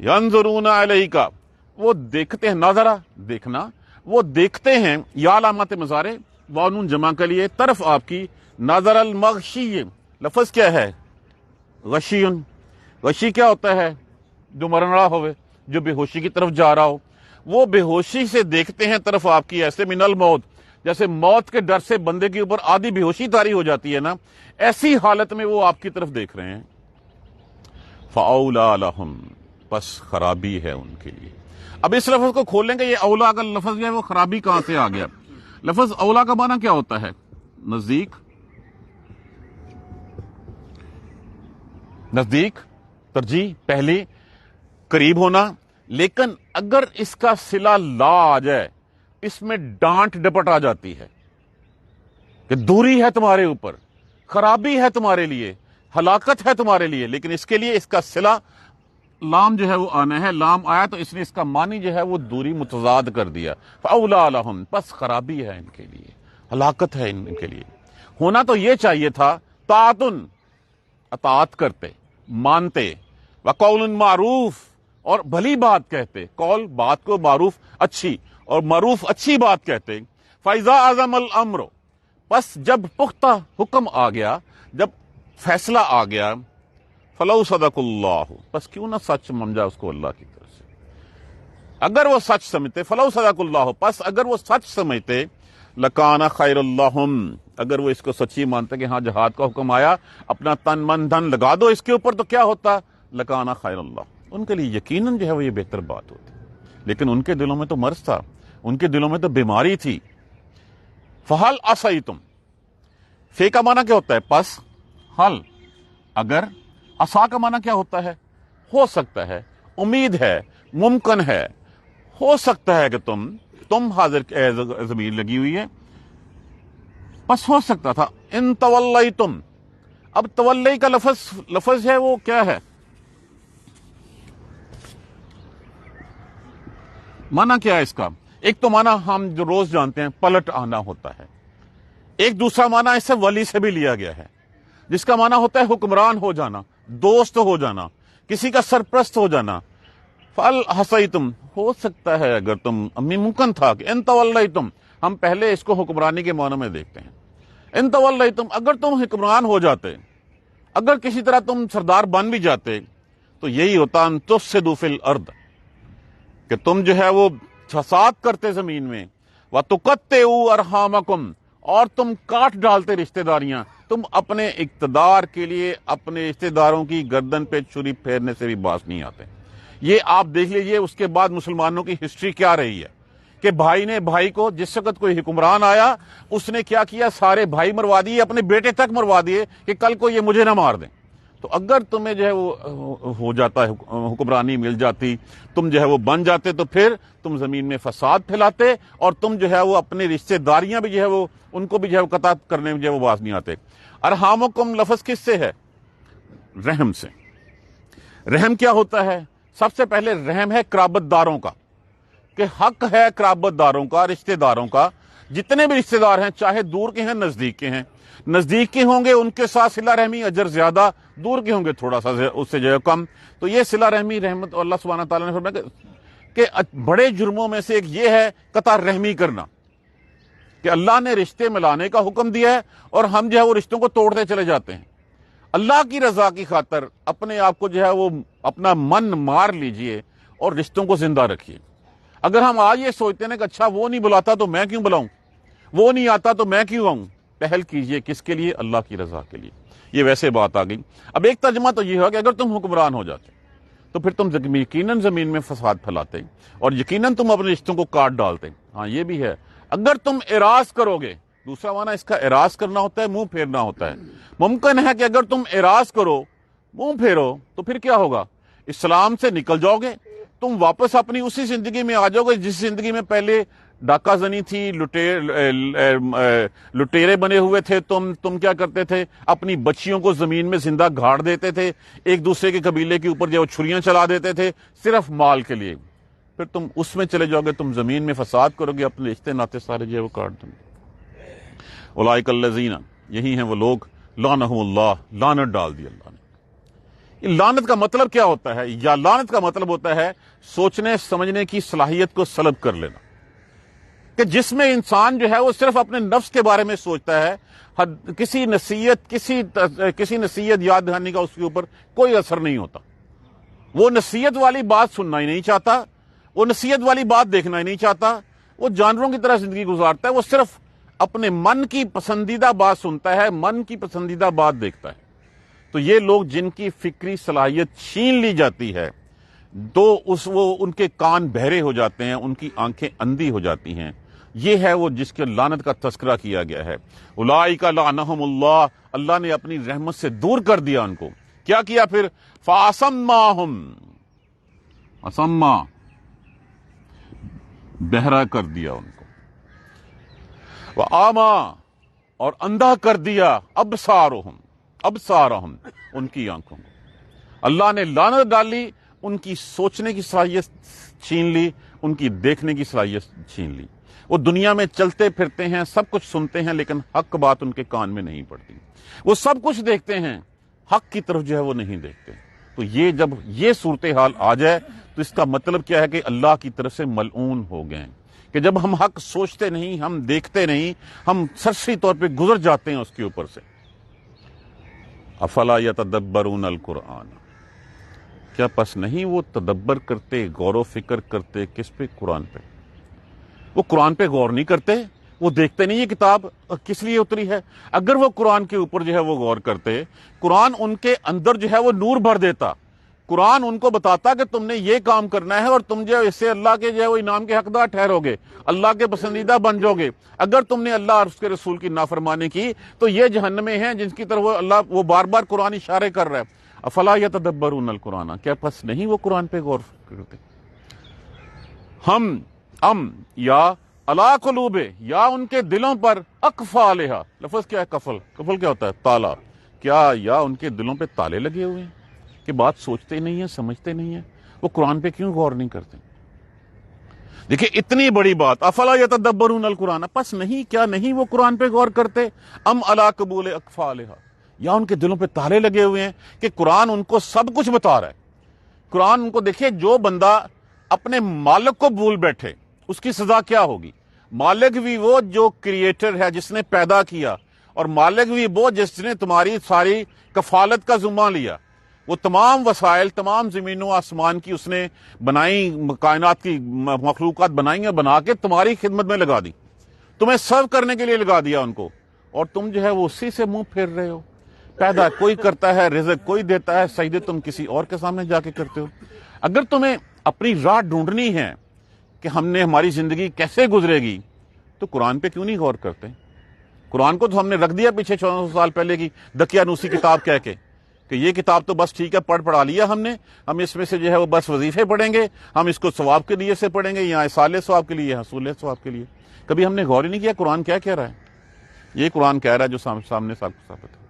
ینظرون علیکا، وہ دیکھتے ہیں، نظرہ دیکھنا، وہ دیکھتے ہیں، یا علامت مضارع وانون جمع کے لیے، طرف آپ کی، نظر المغشی، لفظ کیا ہے؟ غشیون۔ غشی کیا ہوتا ہے؟ جو مرن رہا ہوئے، جو بے ہوشی کی طرف جا رہا ہو، وہ بے ہوشی سے دیکھتے ہیں طرف آپ کی، ایسے من الموت، جیسے موت کے ڈر سے بندے کے اوپر آدھی بے ہوشی طاری ہو جاتی ہے نا، ایسی حالت میں وہ آپ کی طرف دیکھ رہے ہیں۔ فَأَوْلَىٰ لَهُمْ، بس خرابی ہے ان کے لیے۔ اب اس لفظ کو کھولیں گے، یہ اولا کا لفظ جو ہے وہ خرابی کہاں سے آ گیا؟ لفظ اولا کا معنی کیا ہوتا ہے؟ نزدیک، نزدیک، ترجیح، پہلی، قریب ہونا۔ لیکن اگر اس کا صلہ لا آ جائے، اس میں ڈانٹ ڈپٹ آ جاتی ہے کہ دوری ہے تمہارے اوپر، خرابی ہے تمہارے لیے، ہلاکت ہے تمہارے لیے، لیکن اس کے لیے اس کا صلہ لام جو ہے وہ آنا ہے۔ لام آیا تو اس نے اس کا معنی جو ہے وہ دوری متضاد کر دیا۔ فَأَوْلَىٰ لَهُمْ، بس خرابی ہے ان کے لیے، ہلاکت ہے ان کے لیے۔ ہونا تو یہ چاہیے تھا، طاعتن، اطاعت کرتے، مانتے، وقول معروف، اور بھلی بات کہتے، قول بات کو، معروف اچھی، اور معروف اچھی بات کہتے۔ فَإِذَا عَزَمَ الْأَمْرُ، بس جب پختہ حکم آ گیا، جب فیصلہ آ گیا، فَلَوْ صَدَقَ اللَّهُ، بس کیوں نہ سچ سمجھا اس کو اللہ کی طرف سے۔ اگر وہ سچ سمجھتے، فَلَوْ صَدَقَ اللَّهُ، پس اگر وہ سچ سمجھتے، لَكَانَ خَيْرًا لَّهُمْ، اگر وہ اس کو سچی مانتے کہ ہاں جہاد کا حکم آیا، اپنا تن من دھن لگا دو اس کے اوپر، تو کیا ہوتا؟ لَكَانَ خَيْرًا لَّهُمْ، ان کے لیے یقیناً جو ہے وہ یہ بہتر بات ہوتی۔ لیکن ان کے دلوں میں تو مرض تھا، ان کے دلوں میں تو بیماری تھی۔ فَهَلْ عَصَيْتُمْ، فے کا معنی کیا ہوتا ہے؟ پس، حل، اگر، عصا کا معنی کیا ہوتا ہے؟ ہو سکتا ہے، امید ہے، ممکن ہے، ہو سکتا ہے کہ تم حاضر ضمیر لگی ہوئی ہے، بس ہو سکتا تھا۔ ان تولیتم، اب تولی کا لفظ ہے وہ کیا ہے؟ معنی کیا ہے اس کا؟ ایک تو معنی ہم جو روز جانتے ہیں، پلٹ آنا ہوتا ہے۔ ایک دوسرا معنی اس سے ولی سے بھی لیا گیا ہے، جس کا معنی ہوتا ہے حکمران ہو جانا، دوست ہو جانا، کسی کا سرپرست ہو جانا۔ فَهَلْ عَصَيْتُمْ، ہو سکتا ہے اگر تم، ممکن تھا کہ ان تولیتم، ہم پہلے اس کو حکمرانی کے معنی میں دیکھتے ہیں۔ ان تولیتم، اگر تم حکمران ہو جاتے، اگر کسی طرح تم سردار بن بھی جاتے، تو یہی ہوتا ان تفسدوا فی الارض، کہ تم جو ہے وہ فساد کرتے زمین میں، وَتُقَطِّعُوا أَرْحَامَكُمْ، اور تم کاٹ ڈالتے رشتہ داریاں، تم اپنے اقتدار کے لیے اپنے رشتہ داروں کی گردن پہ چھری پھیرنے سے بھی باز نہیں آتے۔ یہ آپ دیکھ لیجئے اس کے بعد مسلمانوں کی ہسٹری کیا رہی ہے، کہ بھائی نے بھائی کو، جس وقت کوئی حکمران آیا، اس نے کیا کیا؟ سارے بھائی مروا دیے، اپنے بیٹے تک مروا دیے کہ کل کو یہ مجھے نہ مار دیں۔ تو اگر تمہیں جو ہے وہ ہو جاتا ہے، حکمرانی مل جاتی، تم جو ہے وہ بن جاتے، تو پھر تم زمین میں فساد پھیلاتے، اور تم جو ہے وہ اپنے رشتے داریاں بھی جو ہے وہ ان کو بھی جو ہے وہ قطع کرنے میں جو ہے وہ باز نہیں آتے۔ ارحامکم لفظ کس سے ہے؟ رحم سے۔ رحم کیا ہوتا ہے؟ سب سے پہلے رحم ہے قرابت داروں کا، کہ حق ہے قرابت داروں کا، رشتے داروں کا، جتنے بھی رشتے دار ہیں، چاہے دور کے ہیں نزدیک کے ہیں، نزدیک کے ہوں گے ان کے ساتھ صلہ رحمی اجر زیادہ، دور کے ہوں گے تھوڑا سا اس سے جو ہے کم۔ تو یہ صلہ رحمی رحمت اللہ سبحانہ تعالیٰ نے فرمایا کہ بڑے جرموں میں سے ایک یہ ہے قطع رحمی کرنا، کہ اللہ نے رشتے ملانے کا حکم دیا ہے اور ہم جو ہے وہ رشتوں کو توڑتے چلے جاتے ہیں۔ اللہ کی رضا کی خاطر اپنے آپ کو جو ہے وہ اپنا من مار لیجئے اور رشتوں کو زندہ رکھیے۔ اگر ہم آج یہ سوچتے ہیں کہ اچھا وہ نہیں بلاتا تو میں کیوں بلاؤں، وہ نہیں آتا تو میں کیوں آؤں، پہل کیجئے کس کے لیے؟ اللہ کی رضا کے لیے۔ یہ ویسے بات آ گئی۔ اب ایک ترجمہ تو یہ ہوا کہ اگر تم حکمران ہو جاتے تو پھر تم یقیناً زمین میں فساد پھیلاتے اور یقیناً تم اپنے رشتوں کو کاٹ ڈالتے۔ ہاں یہ بھی ہے، اگر تم اعراض کرو گے، دوسرا معنی اس کا اعراض کرنا ہوتا ہے، منہ پھیرنا ہوتا ہے۔ ممکن ہے کہ اگر تم اعراض کرو، منہ پھیرو، تو پھر کیا ہوگا؟ اسلام سے نکل جاؤ گے، تم واپس اپنی اسی زندگی میں آ جاؤ گے جس زندگی میں پہلے ڈاکہ زنی تھی، لٹیرے بنے ہوئے تھے، تم کیا کرتے تھے؟ اپنی بچیوں کو زمین میں زندہ گاڑ دیتے تھے، ایک دوسرے کے قبیلے کے اوپر جو چھریاں چلا دیتے تھے صرف مال کے لیے۔ پھر تم اس میں چلے جاؤ گے، تم زمین میں فساد کرو گے، اپنے رشتے ناطے سارے جو ہے وہ کاٹ دیں گے۔ اولئک الذین، یہی ہیں وہ لوگ، لعنہم اللہ، لعنت ڈال دی اللہ نے۔ لعنت کا مطلب کیا ہوتا ہے؟ یا لعنت کا مطلب ہوتا ہے سوچنے سمجھنے کی صلاحیت کو سلب کر لینا، کہ جس میں انسان جو ہے وہ صرف اپنے نفس کے بارے میں سوچتا ہے، کسی نصیحت یاد دہانی کا اس کے اوپر کوئی اثر نہیں ہوتا، وہ نصیحت والی بات سننا ہی نہیں چاہتا، وہ نصیحت والی بات دیکھنا ہی نہیں چاہتا، وہ جانوروں کی طرح زندگی گزارتا ہے، وہ صرف اپنے من کی پسندیدہ بات سنتا ہے، من کی پسندیدہ بات دیکھتا ہے۔ تو یہ لوگ جن کی فکری صلاحیت چھین لی جاتی ہے تو وہ ان کے کان بہرے ہو جاتے ہیں، ان کی آنکھیں اندھی ہو جاتی ہیں، یہ ہے وہ جس کے لعنت کا تذکرہ کیا گیا ہے۔ اولئک لعنہم اللہ، اللہ نے اپنی رحمت سے دور کر دیا ان کو۔ کیا کیا پھر؟ فَأَصَمَّاهُمْ، اسما، بہرا کر دیا ان کو، وَأَعْمَىٰ، اور اندھا کر دیا ابصارہم، ان کی آنکھوں کو۔ اللہ نے لعنت ڈالی، ان کی سوچنے کی صلاحیت چھین لی، ان کی دیکھنے کی صلاحیت چھین لی۔ وہ دنیا میں چلتے پھرتے ہیں، سب کچھ سنتے ہیں، لیکن حق بات ان کے کان میں نہیں پڑتی۔ وہ سب کچھ دیکھتے ہیں، حق کی طرف جو ہے وہ نہیں دیکھتے۔ تو یہ جب یہ صورتحال آ جائے تو اس کا مطلب کیا ہے؟ کہ اللہ کی طرف سے ملعون ہو گئے ہیں، کہ جب ہم حق سوچتے نہیں، ہم دیکھتے نہیں، ہم سرسری طور پہ گزر جاتے ہیں اس کے اوپر سے۔ افلا یتدبرون القرآن، کیا پس نہیں وہ تدبر کرتے، غور و فکر کرتے؟ کس پہ؟ قرآن پہ۔ وہ قرآن پہ غور نہیں کرتے، وہ دیکھتے نہیں یہ کتاب کس لیے اتری ہے۔ اگر وہ قرآن کے اوپر جو ہے وہ غور کرتے، قرآن ان کے اندر جو ہے وہ نور بھر دیتا، قرآن ان کو بتاتا کہ تم نے یہ کام کرنا ہے اور تم جو ہے اس سے اللہ کے جو ہے وہ انعام کے حقدار ٹھہرو گے، اللہ کے پسندیدہ بن جاؤ گے۔ اگر تم نے اللہ اور اس کے رسول کی نافرمانی کی تو یہ جہنمیں ہیں جن کی طرف وہ بار بار قرآن اشارے کر رہا ہے۔ افلا یتدبرون القرآن، کیا پس نہیں وہ قرآن پہ غور کرتے؟ یا علی قلوب، یا ان کے دلوں پر اقفالہا، لفظ کیا ہے؟ کفل کیا ہوتا ہے؟ تالا۔ کیا یا ان کے دلوں پہ تالے لگے ہوئے ہیں کہ بات سوچتے نہیں ہیں، سمجھتے نہیں ہیں؟ وہ قرآن پہ کیوں غور نہیں کرتے؟ دیکھیں اتنی بڑی بات، افلا یتدبرون القرآن، پس نہیں، کیا نہیں وہ قرآن پہ غور کرتے؟ علی قبول اقفالہا، یا ان کے دلوں پہ تالے لگے ہوئے ہیں کہ قرآن ان کو سب کچھ بتا رہا ہے۔ قرآن ان کو، دیکھیں جو بندہ اپنے مالک کو بھول بیٹھے اس کی سزا کیا ہوگی؟ مالک بھی وہ جو کریٹر ہے، جس نے پیدا کیا، اور مالک بھی وہ جس نے تمہاری ساری کفالت کا ذمہ لیا۔ وہ تمام وسائل، تمام زمین و آسمان کی اس نے بنائی، کائنات کی مخلوقات بنائی ہیں، بنا کے تمہاری خدمت میں لگا دی، تمہیں سرو کرنے کے لیے لگا دیا ان کو، اور تم جو ہے وہ اسی سے منہ پھیر رہے ہو۔ پیدا کوئی کرتا ہے، رزق کوئی دیتا ہے، سجدے تم کسی اور کے سامنے جا کے کرتے ہو۔ اگر تمہیں اپنی راہ ڈھونڈنی ہے کہ ہماری زندگی کیسے گزرے گی، تو قرآن پہ کیوں نہیں غور کرتے؟ قرآن کو تو ہم نے رکھ دیا پیچھے 1400 سال پہلے کی دقیانوسی کتاب کہہ کے کہ یہ کتاب تو بس ٹھیک ہے، پڑھا لیا ہم نے، ہم اس میں سے جو ہے وہ بس وظیفے پڑھیں گے، ہم اس کو ثواب کے لیے سے پڑھیں گے، یا ایصال ثواب کے لیے، حصول ثواب کے لیے۔ کبھی ہم نے غور ہی نہیں کیا قرآن کیا کہہ رہا ہے۔ یہ قرآن کہہ رہا ہے جو سامنے ثابت ہے۔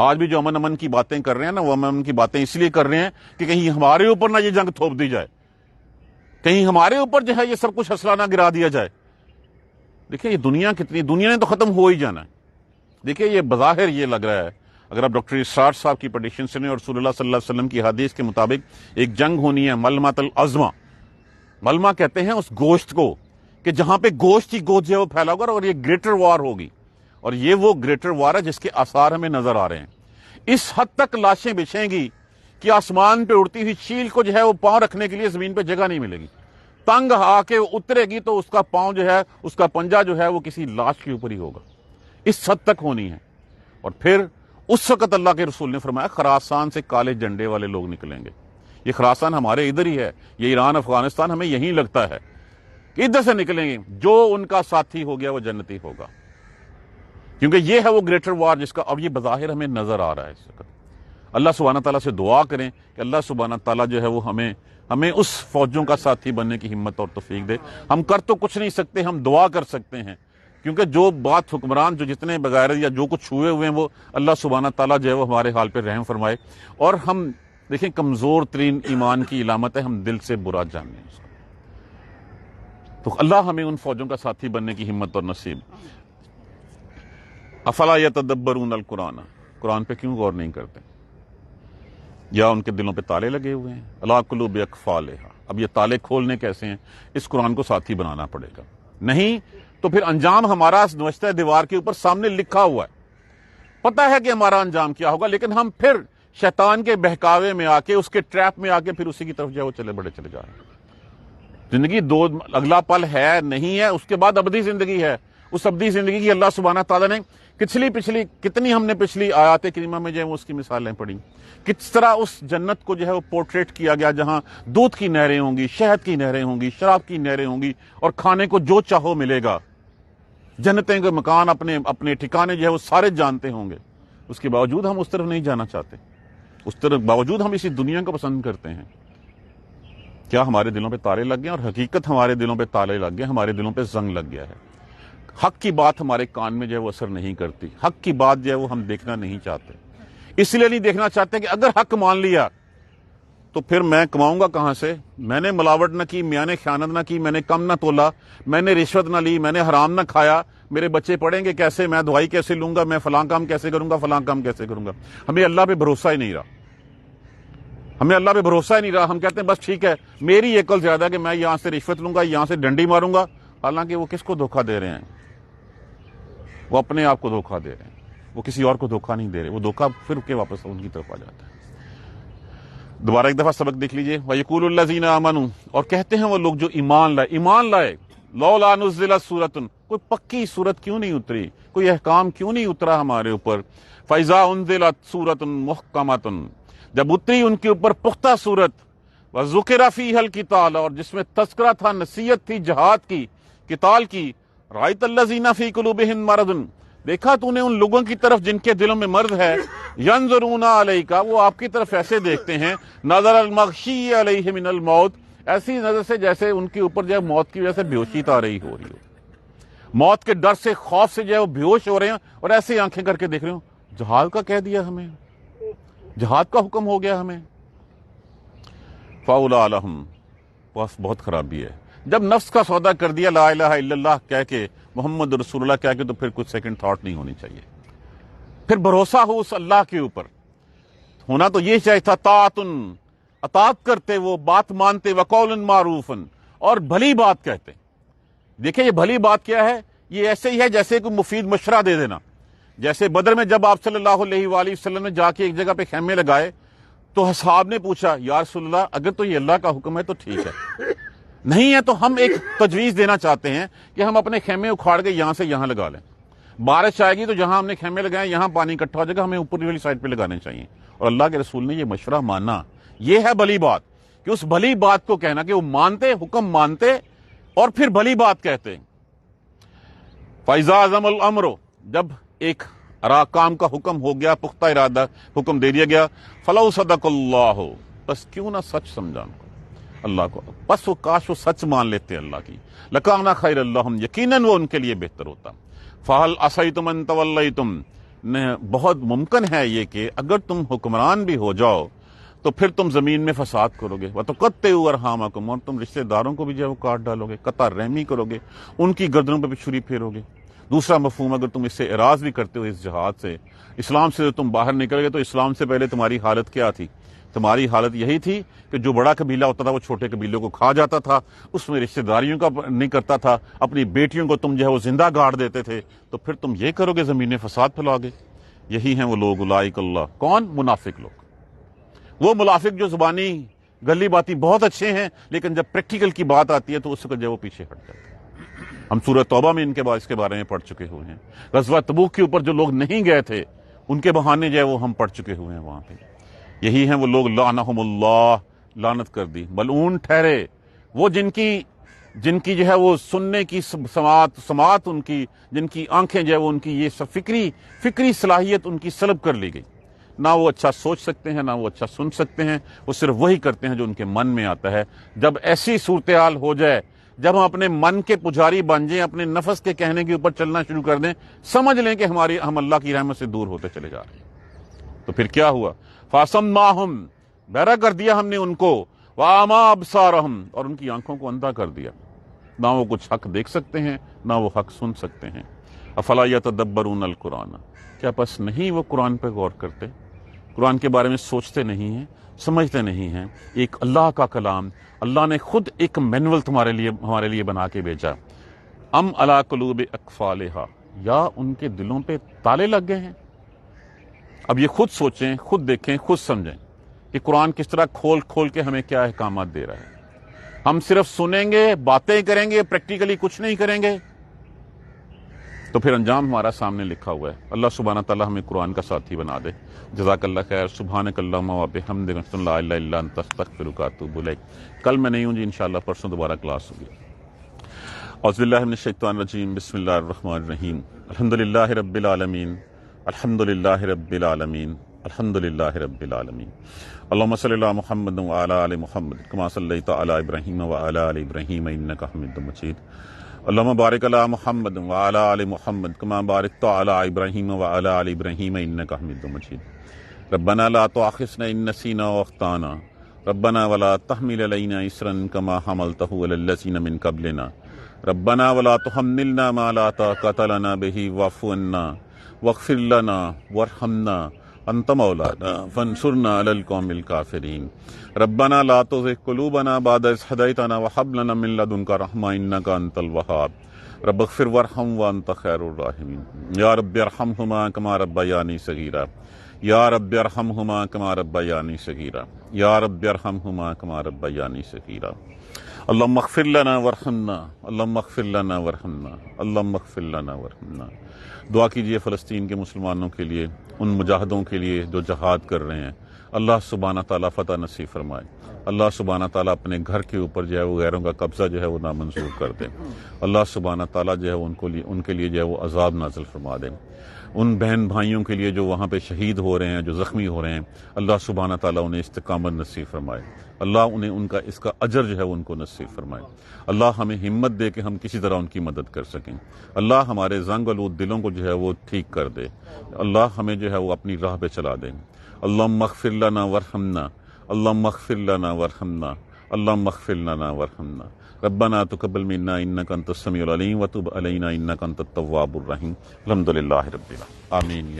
آج بھی جو امن کی باتیں کر رہے ہیں نا، وہ امن کی باتیں اس لیے کر رہے ہیں کہ کہیں ہمارے اوپر نہ یہ جنگ تھوپ دی جائے، کہیں ہمارے اوپر جو ہے یہ سب کچھ اسلحہ نہ گرا دیا جائے۔ دیکھیں یہ دنیا نے تو ختم ہو ہی جانا ہے۔ دیکھیں یہ بظاہر یہ لگ رہا ہے، اگر آپ ڈاکٹر اسرار صاحب کی پریڈکشن سنیں اور رسول اللہ صلی اللہ علیہ وسلم کی حدیث کے مطابق ایک جنگ ہونی ہے، ملمۃ العظمہ۔ ملمہ کہتے ہیں اس گوشت کو کہ جہاں پہ گوشت ہی گوشت جو ہے وہ پھیلا ہوگا، اور یہ گریٹر وار ہوگی، اور یہ وہ گریٹر وار ہے جس کے آثار ہمیں نظر آ رہے ہیں۔ اس حد تک لاشیں بچھیں گی کہ آسمان پہ اڑتی ہوئی چیل کو جو ہے وہ پاؤں رکھنے کے لیے زمین پہ جگہ نہیں ملے گی، تنگ آ کے اترے گی تو اس کا پاؤں جو ہے، اس کا پنجہ جو ہے وہ کسی لاش کے اوپر ہی ہوگا۔ اس حد تک ہونی ہے۔ اور پھر اس وقت اللہ کے رسول نے فرمایا خراسان سے کالے جھنڈے والے لوگ نکلیں گے۔ یہ خراسان ہمارے ادھر ہی ہے، یہ ایران افغانستان ہمیں یہیں لگتا ہے کہ ادھر سے نکلیں گے، جو ان کا ساتھی ہو گیا وہ جنتی ہوگا، کیونکہ یہ ہے وہ گریٹر وار جس کا اب یہ بظاہر ہمیں نظر آ رہا ہے اس وقت۔ اللہ سبحانہ تعالیٰ سے دعا کریں کہ اللہ سبحانہ تعالیٰ جو ہے وہ ہمیں اس فوجوں کا ساتھی بننے کی ہمت اور توفیق دے۔ ہم کر تو کچھ نہیں سکتے، ہم دعا کر سکتے ہیں، کیونکہ جو بات حکمران جو جتنے بغیر یا جو کچھ ہوئے ہوئے ہیں وہ اللہ سبحانہ تعالیٰ جو ہے وہ ہمارے حال پہ رحم فرمائے۔ اور ہم دیکھیں کمزور ترین ایمان کی علامت ہے ہم دل سے برا جاننے ہیں اس کو۔ تو اللہ ہمیں ان فوجوں کا ساتھی بننے کی ہمت اور نصیب۔ افلا یتدبرون القرآن، قرآن پہ کیوں غور نہیں کرتے؟ یا ان کے دلوں پہ تالے لگے ہوئے ہیں؟ علی قلوب اقفالہا، اب یہ تالے کھولنے کیسے ہیں؟ اس قرآن کو ساتھی بنانا پڑے گا، نہیں تو پھر انجام ہمارا نوشتہ دیوار کے اوپر سامنے لکھا ہوا ہے، پتہ ہے کہ ہمارا انجام کیا ہوگا، لیکن ہم پھر شیطان کے بہکاوے میں آ کے، اس کے ٹریپ میں آ کے پھر اسی کی طرف جو ہے وہ چلے جا رہے ہیں۔ زندگی دو اگلا پل ہے نہیں ہے، اس کے بعد ابدی زندگی ہے۔ اس ابدی زندگی کی اللہ سبحانہ تعالیٰ نے کتنی ہم نے پچھلی آیات کریمہ میں جو ہے وہ اس کی مثالیں پڑھی، کس طرح اس جنت کو جو ہے وہ پورٹریٹ کیا گیا، جہاں دودھ کی نہریں ہوں گی، شہد کی نہریں ہوں گی، شراب کی نہریں ہوں گی، اور کھانے کو جو چاہو ملے گا۔ جنتیں کے مکان اپنے ٹھکانے جو ہے وہ سارے جانتے ہوں گے، اس کے باوجود ہم اس طرف نہیں جانا چاہتے، اس طرف باوجود ہم اسی دنیا کو پسند کرتے ہیں۔ کیا ہمارے دلوں پہ تالے لگ گئے؟ اور حقیقت ہمارے دلوں پہ تالے لگ گئے، ہمارے دلوں پہ زنگ لگ گیا ہے۔ حق کی بات ہمارے کان میں جو ہے وہ اثر نہیں کرتی، حق کی بات جو ہے وہ ہم دیکھنا نہیں چاہتے، اس لیے نہیں دیکھنا چاہتے کہ اگر حق مان لیا تو پھر میں کماؤں گا کہاں سے؟ میں نے ملاوٹ نہ کی، میں نے خیانت نہ کی، میں نے کم نہ تولا، میں نے رشوت نہ لی، میں نے حرام نہ کھایا، میرے بچے پڑھیں گے کیسے؟ میں دوائی کیسے لوں گا؟ میں فلاں کام کیسے کروں گا؟ فلاں کام کیسے کروں گا؟ ہمیں اللہ پہ بھروسہ ہی نہیں رہا، ہمیں اللہ پہ بھروسہ ہی نہیں رہا۔ ہم کہتے ہیں بس ٹھیک ہے، میری عقل زیادہ ہے کہ میں یہاں سے رشوت لوں گا، یہاں سے ڈنڈی ماروں گا، حالانکہ وہ کس کو دھوکہ دے رہے ہیں؟ وہ اپنے آپ کو دھوکہ دے رہے ہیں، وہ کسی اور کو دھوکہ نہیں دے رہے، وہ دھوکہ پھر کے واپس ان کی طرف آ جاتا ہے۔ دوبارہ ایک دفعہ سبق دیکھ لیجئے، وَيَقُولُ الَّذِينَ آمَنُوا، اور کہتے ہیں وہ لوگ جو ایمان لائے، لولا نزلت سورۃ، کوئی پکی صورت کیوں نہیں اتری، کوئی احکام کیوں نہیں اترا ہمارے اوپر؟ فَإِذَا أُنزِلَتْ سُورَةٌ مُحْكَمَةٌ، جب اتری ان کے اوپر پختہ صورت، وَذُكِرَ فِيهَا الْقِتَالُ، اور جس میں تذکرہ تھا، نصیحت تھی جہاد کی، قتال کی، رَأَيْتَ الَّذِينَ فِي قُلُوبِهِم مَرَضٌ، دیکھا تو نے ان لوگوں کی طرف جن کے دلوں میں مرض ہے، يَنظُرُونَ عَلَيْكَ، وہ آپ کی طرف ایسے دیکھتے ہیں، نظر المغشی علیہ من الموت، ایسی نظر سے جیسے ان کے اوپر جو ہے موت کی وجہ سے بیہوشی آ رہی ہو موت کے ڈر سے، خوف سے جو ہے وہ بیہوش ہو رہے ہیں، اور ایسے آنکھیں کر کے دیکھ رہے ہوں، جہاد کا کہہ دیا ہمیں، جہاد کا حکم ہو گیا ہمیں۔ فَأُولَٰئِكَ لَهُمْ، بہت خرابی ہے۔ جب نفس کا سودا کر دیا لا الہ الا اللہ کہہ کے، محمد رسول اللہ کہہ کے، تو پھر کچھ سیکنڈ تھاٹ نہیں ہونی چاہیے، پھر بھروسہ ہو اس اللہ کے اوپر۔ ہونا تو یہ چاہیے تھا، طاعتن، اطاعت کرتے، وہ بات مانتے، وقول معروف، اور بھلی بات کہتے۔ دیکھیں یہ بھلی بات کیا ہے؟ یہ ایسے ہی ہے جیسے کوئی مفید مشورہ دے دینا۔ جیسے بدر میں جب آپ صلی اللہ علیہ وآلہ وسلم نے جا کے ایک جگہ پہ خیمے لگائے، تو اصحاب نے پوچھا، یا رسول اللہ اگر تو یہ اللہ کا حکم ہے تو ٹھیک ہے، نہیں ہے تو ہم ایک تجویز دینا چاہتے ہیں کہ ہم اپنے خیمے اکھاڑ کے یہاں سے یہاں لگا لیں، بارش آئے گی تو جہاں ہم نے خیمے لگائے یہاں پانی اکٹھا ہو جائے گا، ہمیں اوپر والی سائڈ پہ لگانے چاہیے۔ اور اللہ کے رسول نے یہ مشورہ مانا، یہ ہے بھلی بات، کہ اس بھلی بات کو کہنا، کہ وہ مانتے، حکم مانتے، اور پھر بھلی بات کہتے۔ فَإِذَا عَزَمَ الْأَمْرُ، جب ایک کام کا حکم ہو گیا، پختہ ارادہ حکم دے دیا گیا، فَلَوْ صَدَقَ اللَّهُ، بس کیوں نہ سچ سمجھا ان کو، اللہ کو، بس وہ کاش وہ سچ مان لیتے اللہ کی، لَكَانَ خَيْرًا لَّهُمْ، یقیناً وہ ان کے لیے بہتر ہوتا۔ فَهَلْ عَصَيْتُمْ إِن تَوَلَّيْتُمْ، بہت ممکن ہے یہ کہ اگر تم حکمران بھی ہو جاؤ تو پھر تم زمین میں فساد کرو گے، وَتُقَطِّعُوا أَرْحَامَكُمْ، اور تم رشتہ داروں کو بھی جو ہے وہ کاٹ ڈالو گے، قطع رحمی کرو گے، ان کی گردنوں پہ بھی چھری پھیرو گے۔ دوسرا مفہوم، اگر تم اس سے اعراض بھی کرتے ہو، اس جہاد سے، اسلام سے تم باہر نکل گئے، تو اسلام سے پہلے تمہاری حالت کیا تھی؟ تمہاری حالت یہی تھی کہ جو بڑا قبیلہ ہوتا تھا وہ چھوٹے قبیلوں کو کھا جاتا تھا، اس میں رشتہ داریوں کا نہیں کرتا تھا، اپنی بیٹیوں کو تم جو ہے وہ زندہ گاڑ دیتے تھے، تو پھر تم یہ کرو گے، زمین میں فساد پھیلاؤ گے۔ یہی ہیں وہ لوگ، اولئک اللہ، کون؟ منافق لوگ، وہ منافق جو زبانی گلی باتی بہت اچھے ہیں، لیکن جب پریکٹیکل کی بات آتی ہے تو اس کو جو ہے وہ پیچھے ہٹ جاتے ہیں۔ ہم سورہ توبہ میں اس کے بارے میں پڑھ چکے ہوئے ہیں، غزوہ تبوک کے اوپر جو لوگ نہیں گئے تھے ان کے بہانے جو ہے وہ ہم پڑھ چکے ہوئے ہیں وہاں پہ۔ یہی ہیں وہ لوگ، لعنہم اللہ، لعنت کر دی، ملعون ٹھہرے، وہ جن کی جو ہے وہ سننے کی سماعت ان کی، جن کی آنکھیں جو ہے وہ ان کی یہ فکری صلاحیت ان کی سلب کر لی گئی، نہ وہ اچھا سوچ سکتے ہیں، نہ وہ اچھا سن سکتے ہیں، وہ صرف وہی کرتے ہیں جو ان کے من میں آتا ہے۔ جب ایسی صورتحال ہو جائے، جب ہم اپنے من کے پجاری بن جائیں، اپنے نفس کے کہنے کے اوپر چلنا شروع کر دیں، سمجھ لیں کہ ہم اللہ کی رحمت سے دور ہوتے چلے جا رہے ہیں۔ تو پھر کیا ہوا؟ فَأَصَمَّاهُمْ، بہرا کر دیا ہم نے ان کو، وَأَعْمَىٰ أَبْصَارَهُمْ، اور ان کی آنکھوں کو اندھا کر دیا، نہ وہ کچھ حق دیکھ سکتے ہیں، نہ وہ حق سن سکتے ہیں۔ أَفَلَا يَتَدَبَّرُونَ الْقُرْآنَ، کیا بس نہیں وہ قرآن پہ غور کرتے، قرآن کے بارے میں سوچتے نہیں ہیں؟ سمجھتے نہیں ہیں۔ ایک اللہ کا کلام، اللہ نے خود ایک مینول ہمارے لیے بنا کے بھیجا۔ ام علی قلوب اقفالہا، یا ان کے دلوں پہ تالے لگ گئے ہیں؟ اب یہ خود سوچیں، خود دیکھیں، خود سمجھیں کہ قرآن کس طرح کھول کھول کے ہمیں کیا احکامات دے رہا ہے۔ ہم صرف سنیں گے، باتیں کریں گے، پریکٹیکلی کچھ نہیں کریں گے تو پھر انجام ہمارا سامنے لکھا ہوا ہے۔ اللہ سبحانہ تعالیٰ ہمیں قرآن کا ساتھی بنا دے۔ جزاک اللہ خیر۔ سبحانک اللہم و بحمدک، اشہد ان لا الہ الا انت، استغفرک و اتوب الیک۔ کل میں نہیں ہوں جی، انشاءاللہ پرسوں دوبارہ کلاس ہوگی۔ اعوذ باللہ من الشیطان الرجیم، بسم اللہ الرحمن الرحیم۔ الحمدللہ رب العالمین، الحمدللہ رب العالمین، الحمدللہ رب العالمین۔ اللہم صلی علی محمد وعلی آل محمد کما صلیت علی ابراہیم وعلی آل ابراہیم انک حمید مجید۔ اللہم بارک علی محمد وعلی آل محمد کما بارکت علی ابراہیم وعلی آل ابراہیم انک حمید مجید۔ ربنا لا تؤاخذنا ان نسینا واخطانا، ربنا ولا تحمل علینا اصرا کما حملتہ علی الذین من قبلنا، ربنا ولا تحملنا ما لا طاقۃ لنا به واعف عنا واغفر لنا وارحمنا انت مولانا فانصرنا علی القوم الکافرین۔ ربنا لا تزغ قلوبنا بعد اذ ہدیتنا وہب لنا من لدنک رحمۃ انک انت الوہاب۔ رب اغفر وارحم وانت خیر الراحمین۔ یا رب ارحمہما کما ربیانی صغیرا، یا رب ارحمہما کما ربیانی صغیرا، یا رب ارحمہما کما ربیانی صغیرا۔ اللہم اغفر لنا وارحمنا، اللہم اغفر لنا وارحمنا، اللہم اغفر لنا وارحمنا۔ دعا کیجئے فلسطین کے مسلمانوں کے لیے، ان مجاہدوں کے لیے جو جہاد کر رہے ہیں۔ اللہ سبحانہ تعالیٰ فتح نصیب فرمائے۔ اللہ سبحانہ تعالیٰ اپنے گھر کے اوپر جو ہے وہ غیروں کا قبضہ جو ہے وہ نامنظور کر دے۔ اللہ سبحانہ تعالیٰ جو ہے ان کے لیے جو ہے وہ عذاب نازل فرما دے۔ ان بہن بھائیوں کے لیے جو وہاں پہ شہید ہو رہے ہیں، جو زخمی ہو رہے ہیں، اللہ سبحانہ تعالیٰ انہیں استقامت نصیب فرمائے۔ اللہ انہیں اس کا اجر جو ہے ان کو نصیب فرمائے۔ اللہ ہمیں ہمت دے کہ ہم کسی طرح ان کی مدد کر سکیں۔ اللہ ہمارے زنگ آلود دلوں کو جو ہے وہ ٹھیک کر دے۔ اللہ ہمیں جو ہے وہ اپنی راہ پہ چلا دے۔ اللہم اغفر لنا وارحمنا، اللہم اغفر لنا وارحمنا، اللہم اغفر لنا وارحمنا۔ ربنا تقبل منا انک انت السمیع العلیم وتب علینا انک انت التواب الرحیم۔ الحمدللہ رب العالمین، آمین۔